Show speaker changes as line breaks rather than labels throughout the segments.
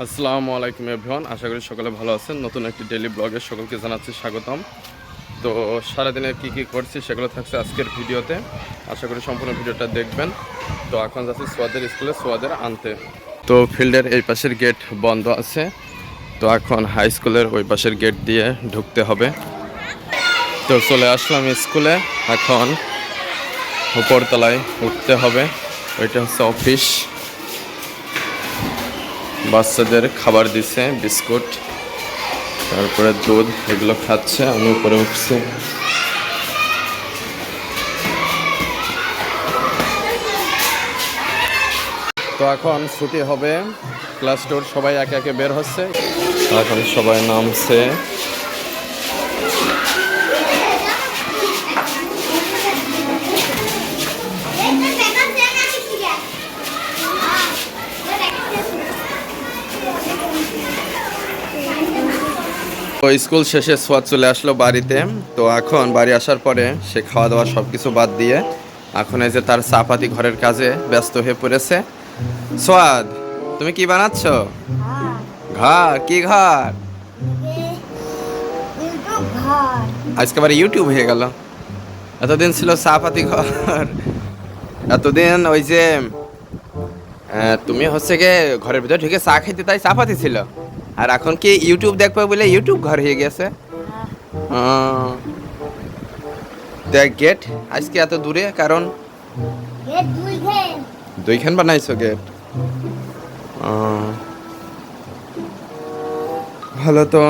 আসসালামু আলাইকুম এভরিওয়ান, আশা করি সকলে ভালো আছেন। নতুন একটি ডেইলি ব্লগে সকলকে জানাচ্ছি স্বাগতম। তো সারাদিনে কি করছি সেগুলো থাকছে আজকের ভিডিওতে। আশা করি সম্পূর্ণ ভিডিওটা দেখবেন। তো এখন যাচ্ছি সোয়াদের স্কুলে সোয়াদের আনতে। তো ফিল্ডের এই পাশের গেট বন্ধ আছে, তো এখন হাই স্কুলের ওই পাশের গেট দিয়ে ঢুকতে হবে। তো চলে আসলাম স্কুলে, এখন উপরতলায় উঠতে হবে। ওইটা হচ্ছে অফিস। বাচ্চাদের খাবার দিছে, বিস্কুট, তারপরে দুধ, এগুলো খাচ্ছে। আমি উপরে উঠছি। তো এখন ছুটি হবে, ক্লাস টোর সবাই একে একে বের হচ্ছে। এখন সবাই নামছে। তো স্কুল শেষে সোয়াদ চলে আসলো বাড়িতে। তো এখন বাড়ি আসার পরে সে খাওয়া দাওয়া সব কিছু বাদ দিয়ে এখন এই যে তার চাপাতি ঘরের কাজে ব্যস্ত হয়ে পড়েছে। সোয়াদ, তুমি কি বানাচ্ছ? ঘর? কি ঘর? আজকে আবার ইউটিউব হয়ে গেল। এতদিন ছিল চাপাতি ঘর, এতদিন ওই যে তুমি হচ্ছে গিয়ে ঘরের ভিতরে ঢুকে চা খেতে, তাই চাপাতি ছিল। আর এখন কি ইউটিউব দেখবে বলে ইউটিউব ঘর হয়ে গেছে। দেখ গেট আজকে এত দূরে, কারণ দুইখান বানাইছো গেট। ভালো তো।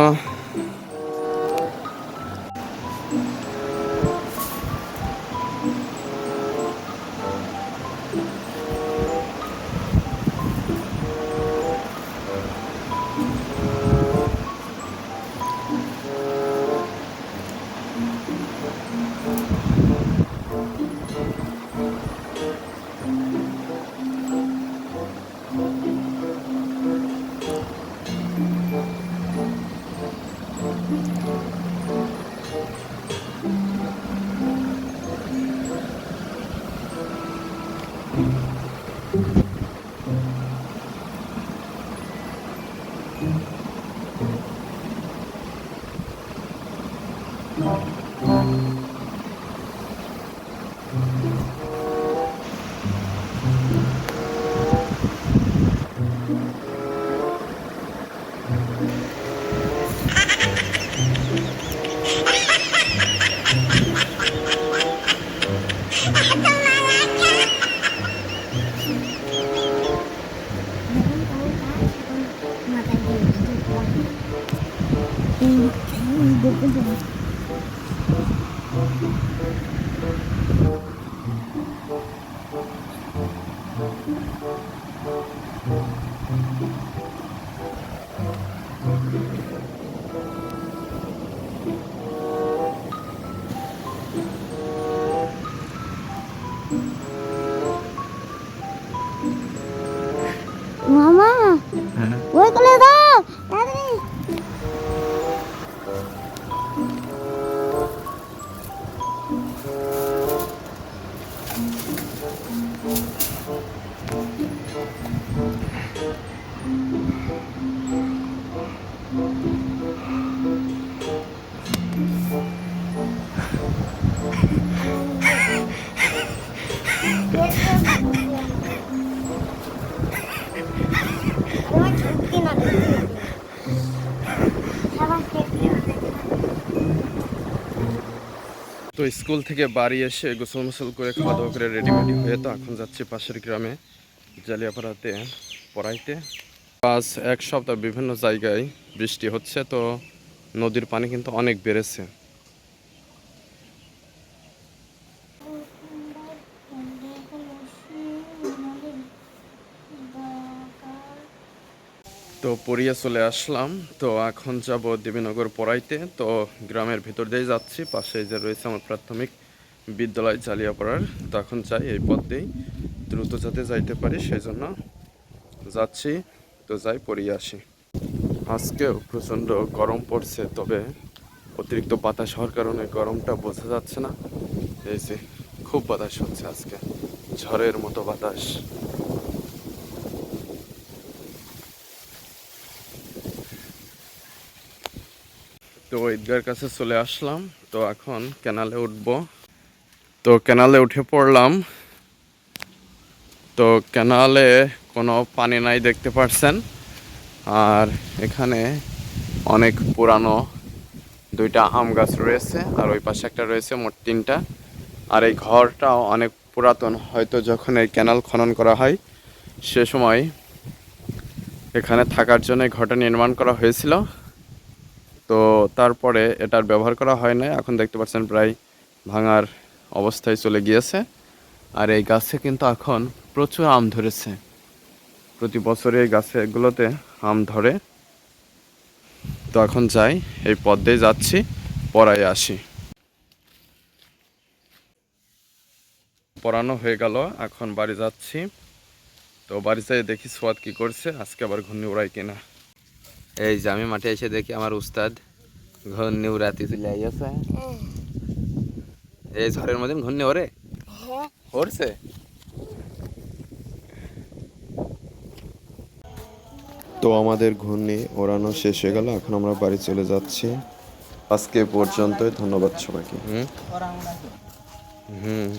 মামা ওই কোলে দাও তাড়াতাড়ি।
তো স্কুল থেকে বাড়ি এসে গোসল মোসল করে খাওয়া দাওয়া করে রেডিমেডি হয়ে তো এখন যাচ্ছি পাশের গ্রামে জালিয়াপাড়াতে পড়াইতে। আজ এক সপ্তাহ বিভিন্ন জায়গায় বৃষ্টি হচ্ছে, তো নদীর পানি কিন্তু অনেক বেড়েছে। তো পড়িয়ে চলে আসলাম। তো এখন যাব দেবীনগর পড়াইতে। তো গ্রামের ভিতর দিয়ে যাচ্ছি, পাশে যে রয়েছে আমার প্রাথমিক বিদ্যালয় জালিয়াপাড়ার। তো এখন যাই এই পথ দিয়েই, দ্রুত যাতে যাইতে পারি সেই জন্য যাচ্ছি। তো যাই পড়িয়ে আসি। আজকেও প্রচণ্ড গরম পড়ছে, তবে অতিরিক্ত বাতাস হওয়ার কারণে গরমটা বোঝা যাচ্ছে না। এই যে খুব বাতাস হচ্ছে আজকে, ঝড়ের মতো বাতাস। তো ঈদগার কাছে চলে আসলাম। তো এখন ক্যানালে উঠবো। তো ক্যানালে উঠে পড়লাম। তো ক্যানালে কোনো পানি নাই দেখতে পাচ্ছেন। আর এখানে অনেক পুরানো 2টা আম গাছ রয়েছে, আর ওই পাশে একটা রয়েছে, মোট 3টা। আর এই ঘরটাও অনেক পুরাতন, হয়তো যখন এই ক্যানাল খনন করা হয় সে সময় এখানে থাকার জন্য এই ঘরটা নির্মাণ করা হয়েছিল। তো তারপরে এটার ব্যবহার করা হয় না, এখন দেখতে পাচ্ছেন প্রায় ভাঙার অবস্থায় চলে গিয়েছে। আর এই গাছে কিন্তু এখন প্রচুর আম ধরেছে, প্রতি বছরে এই গাছগুলোতে আম ধরে। তো এখন যাই, এই পথ দিয়ে যাচ্ছি, পড়ায় আসি। পড়ানো হয়ে গেল, এখন বাড়ি যাচ্ছি। তো বাড়ি যাই দেখি সোয়াদ কি করছে, আজকে আবার ঘূর্ণি উড়াই কিনা। এই যে আমি মাঠে এসে দেখি আমার উস্তাদ ঘূর্ণি উড়াতে চলে আইয়াছে। এই ঝড়ের মধ্যে ঘূর্ণি ওরে ওরছে। তো আমাদের ঘূর্ণি ওড়ানো শেষ হয়ে গেল, এখন আমরা বাড়ি চলে যাচ্ছি। আজকে পর্যন্তই, ধন্যবাদ সবাইকে। হুম।